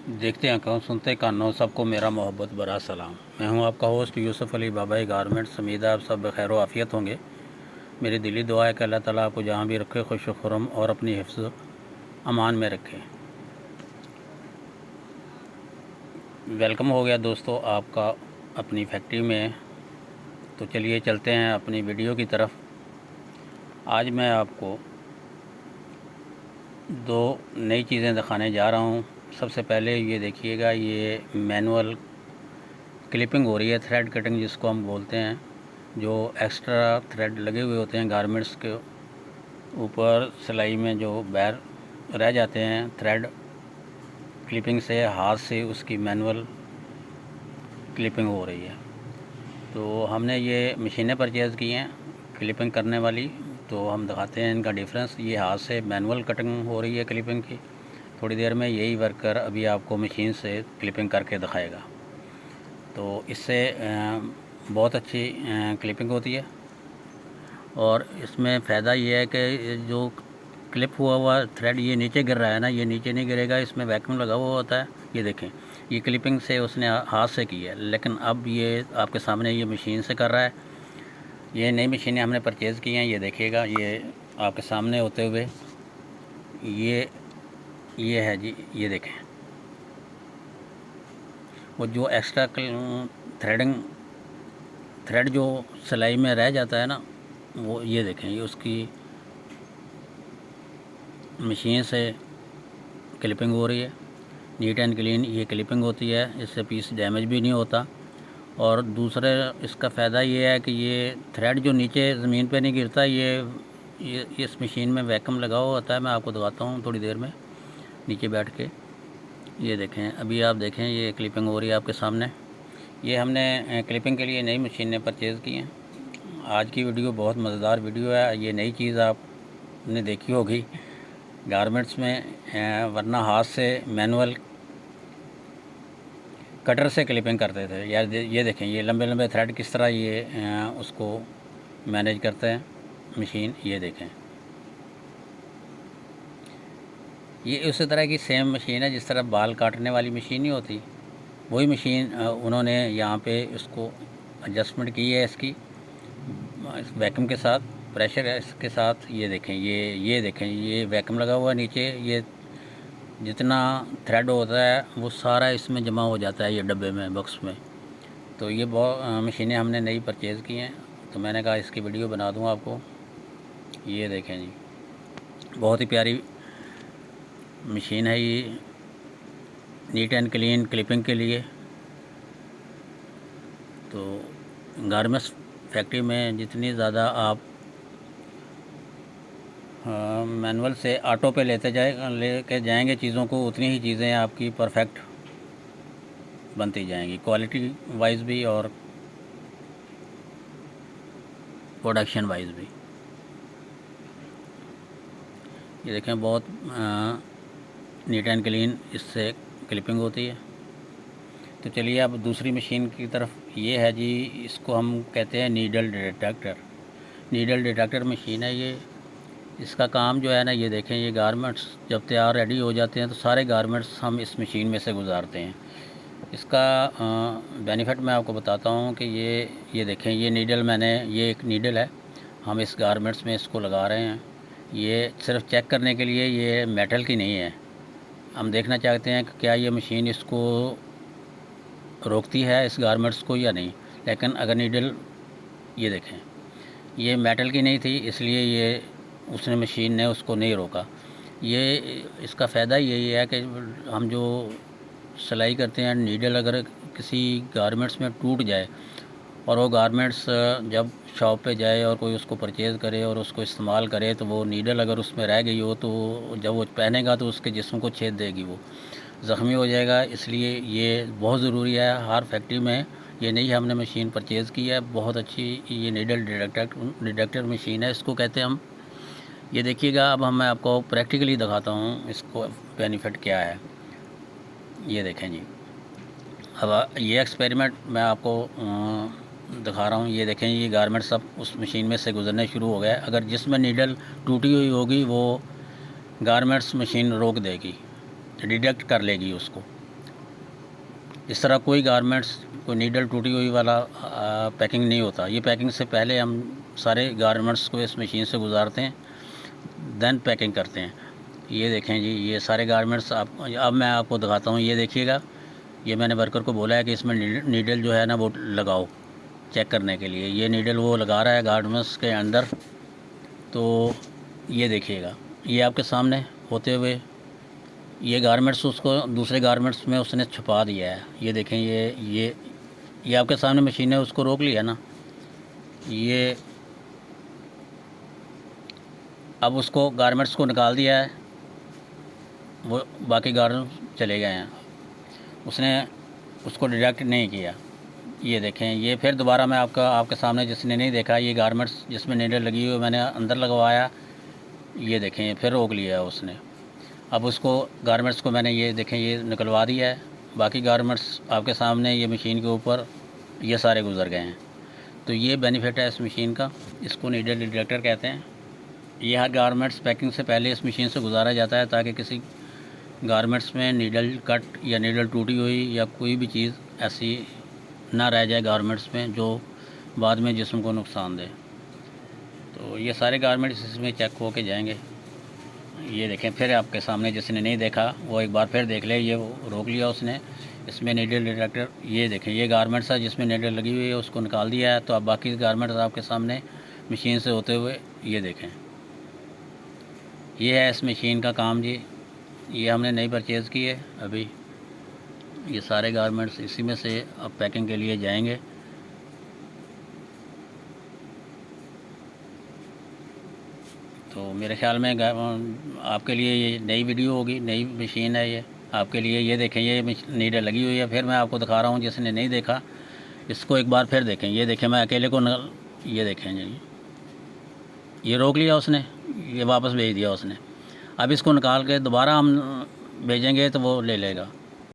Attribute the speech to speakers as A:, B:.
A: देखते हैं कौन, सुनते कानों, सबको मेरा मोहब्बत भरा सलाम। मैं हूं आपका होस्ट यूसुफ़ अली बाबाई गारमेंट्स। उम्मीद है आप सब खैर आफ़ियत होंगे। मेरी दिली दुआ है कि अल्लाह ताला आपको जहां भी रखे खुश खुरम और अपनी हिफ्ज़ अमान में रखे। वेलकम हो गया दोस्तों आपका अपनी फैक्ट्री में। तो चलिए चलते हैं अपनी वीडियो की तरफ। आज मैं आपको दो नई चीज़ें दिखाने जा रहा हूं। सबसे पहले ये देखिएगा, ये मैनुअल क्लिपिंग हो रही है, थ्रेड कटिंग जिसको हम बोलते हैं। जो एक्स्ट्रा थ्रेड लगे हुए होते हैं गारमेंट्स के ऊपर, सिलाई में जो बैर रह जाते हैं, थ्रेड क्लिपिंग से हाथ से उसकी मैनुअल क्लिपिंग हो रही है। तो हमने ये मशीनें परचेज़ की हैं क्लिपिंग करने वाली। तो हम दिखाते हैं इनका डिफरेंस। ये हाथ से मैनुअल कटिंग हो रही है क्लिपिंग की। थोड़ी देर में यही वर्कर अभी आपको मशीन से क्लिपिंग करके दिखाएगा। तो इससे बहुत अच्छी क्लिपिंग होती है। और इसमें फ़ायदा ये है कि जो क्लिप हुआ थ्रेड ये नीचे गिर रहा है ना, ये नीचे नहीं गिरेगा, इसमें वैक्यूम लगा हुआ होता है। ये देखें, ये क्लिपिंग से उसने हाथ से की है, लेकिन अब ये आपके सामने ये मशीन से कर रहा है। ये नई मशीनें हमने परचेज़ की हैं। ये देखिएगा, ये आपके सामने होते हुए ये है जी। ये देखें, वो जो एक्स्ट्रा थ्रेड जो सिलाई में रह जाता है ना, वो ये देखें, ये उसकी मशीन से क्लिपिंग हो रही है। नीट एंड क्लीन ये क्लिपिंग होती है, इससे पीस डैमेज भी नहीं होता। और दूसरे इसका फ़ायदा ये है कि ये थ्रेड जो नीचे ज़मीन पे नहीं गिरता, ये इस मशीन में वैक्यूम लगा हुआ होता है। मैं आपको दिखाता हूँ थोड़ी देर में नीचे बैठ के। ये देखें, अभी आप देखें, ये क्लिपिंग हो रही है आपके सामने। ये हमने क्लिपिंग के लिए नई मशीनें परचेज़ की हैं। आज की वीडियो बहुत मज़ेदार वीडियो है। ये नई चीज़ आपने देखी होगी गारमेंट्स में, वरना हाथ से मैनुअल कटर से क्लिपिंग करते थे यार। ये देखें, ये लंबे लंबे थ्रेड किस तरह ये उसको मैनेज करते हैं मशीन। ये देखें, ये उसी तरह की सेम मशीन है जिस तरह बाल काटने वाली मशीन नहीं होती, वही मशीन उन्होंने यहाँ पे इसको एडजस्टमेंट की है इसकी वैक्यूम के साथ, प्रेशर है इसके साथ। ये देखें, ये देखें, ये वैक्यूम लगा हुआ है नीचे। ये जितना थ्रेड होता है वो सारा इसमें जमा हो जाता है ये डब्बे में, बॉक्स में। तो ये बहुत मशीनें हमने नई परचेज़ की हैं, तो मैंने कहा इसकी वीडियो बना दूँ आपको। ये देखें जी, बहुत ही प्यारी मशीन है ये, नीट एंड क्लीन क्लिपिंग के लिए। तो गारमेंट्स फैक्ट्री में जितनी ज़्यादा आप मैनुअल से ऑटो पे लेके जाएंगे चीज़ों को, उतनी ही चीज़ें आपकी परफेक्ट बनती जाएंगी, क्वालिटी वाइज भी और प्रोडक्शन वाइज भी। ये देखें, बहुत नीट एंड क्लीन इससे क्लिपिंग होती है। तो चलिए अब दूसरी मशीन की तरफ। ये है जी, इसको हम कहते हैं needle detector. Needle detector machine है ये। इसका काम जो है ना, ये देखें, ये गारमेंट्स जब तैयार रेडी हो जाते हैं तो सारे गारमेंट्स हम इस मशीन में से गुजारते हैं। इसका बेनिफिट मैं आपको बताता हूँ कि ये देखें, ये नीडल ये एक नीडल है, हम इस गारमेंट्स में इसको लगा रहे हैं। ये सिर्फ चेक करने के लिए, ये मेटल की नहीं है। हम देखना चाहते हैं कि क्या ये मशीन इसको रोकती है, इस गारमेंट्स को, या नहीं। लेकिन अगर नीडल, ये देखें, ये मेटल की नहीं थी, इसलिए ये उसने मशीन ने उसको नहीं रोका। ये इसका फ़ायदा यही है कि हम जो सिलाई करते हैं, नीडल अगर किसी गारमेंट्स में टूट जाए और वो गारमेंट्स जब शॉप पे जाए और कोई उसको परचेज़ करे और उसको इस्तेमाल करे, तो वो नीडल अगर उसमें रह गई हो तो जब वो पहनेगा तो उसके जिस्म को छेद देगी, वो ज़ख्मी हो जाएगा। इसलिए ये बहुत ज़रूरी है हर फैक्ट्री में। ये नई हमने मशीन परचेज़ की है, बहुत अच्छी ये नीडल डिटेक्टर मशीन है, इसको कहते हैं हम। ये देखिएगा, अब मैं आपको प्रैक्टिकली दिखाता हूँ इसको बेनिफिट क्या है। ये देखें जी, अब ये एक्सपेरिमेंट मैं आपको दिखा रहा हूँ। ये देखें, ये गारमेंट सब उस मशीन में से गुजरने शुरू हो गए। अगर जिसमें नीडल टूटी हुई होगी वो गारमेंट्स मशीन रोक देगी, डिटेक्ट कर लेगी उसको। इस तरह कोई गारमेंट्स, कोई नीडल टूटी हुई वाला पैकिंग नहीं होता। ये पैकिंग से पहले हम सारे गारमेंट्स को इस मशीन से गुजारते हैं, देन पैकिंग करते हैं। ये देखें जी, ये सारे गारमेंट्स अब मैं आपको दिखाता हूँ। ये देखिएगा, ये मैंने वर्कर को बोला है कि इसमें नीडल जो है ना वो लगाओ चेक करने के लिए। ये नीडल वो लगा रहा है गारमेंट्स के अंदर। तो ये देखिएगा, ये आपके सामने होते हुए ये गारमेंट्स उसको दूसरे गारमेंट्स में उसने छुपा दिया है। ये देखें, ये आपके सामने मशीन है, उसको रोक लिया ना। ये अब उसको गारमेंट्स को निकाल दिया है, वो बाकी गारमेंट्स चले गए हैं, उसने उसको डिडक्ट नहीं किया। ये देखें, ये फिर दोबारा मैं आपके सामने, जिसने नहीं देखा, ये गारमेंट्स जिसमें नीडल लगी हुई मैंने अंदर लगवाया। ये देखें, फिर रोक लिया है उसने। अब उसको गारमेंट्स को मैंने ये देखें ये निकलवा दिया है। बाकी गारमेंट्स आपके सामने ये मशीन के ऊपर ये सारे गुजर गए हैं। तो ये बेनिफिट है इस मशीन का, इसको नीडल डिटेक्टर कहते हैं। ये हर गारमेंट्स पैकिंग से पहले इस मशीन से गुजारा जाता है ताकि किसी गारमेंट्स में नीडल कट या नीडल टूटी हुई या कोई भी चीज़ ऐसी ना रह जाए गारमेंट्स में जो बाद में जिस्म को नुकसान दे। तो ये सारे गारमेंट्स इसमें चेक हो के जाएंगे। ये देखें, फिर आपके सामने जिसने नहीं देखा वो एक बार फिर देख ले। ये रोक लिया उसने, इसमें नीडल डिटेक्टर। ये देखें, ये गारमेंट्स है जिसमें नीडल लगी हुई है, उसको निकाल दिया है। तो अब बाकी गारमेंट्स आपके सामने मशीन से होते हुए ये देखें। ये है इस मशीन का काम जी। ये हमने नई परचेज़ की है अभी। ये सारे गारमेंट्स इसी में से अब पैकिंग के लिए जाएंगे। तो मेरे ख्याल में आपके लिए ये नई वीडियो होगी, नई मशीन है ये आपके लिए। ये देखें, ये नीडल लगी हुई है। फिर मैं आपको दिखा रहा हूँ, जिसने नहीं देखा इसको एक बार फिर देखें। ये देखें, मैं अकेले को ये देखें जी, ये रोक लिया उसने, ये वापस भेज दिया उसने। अब इसको निकाल के दोबारा हम भेजेंगे तो वो ले लेगा।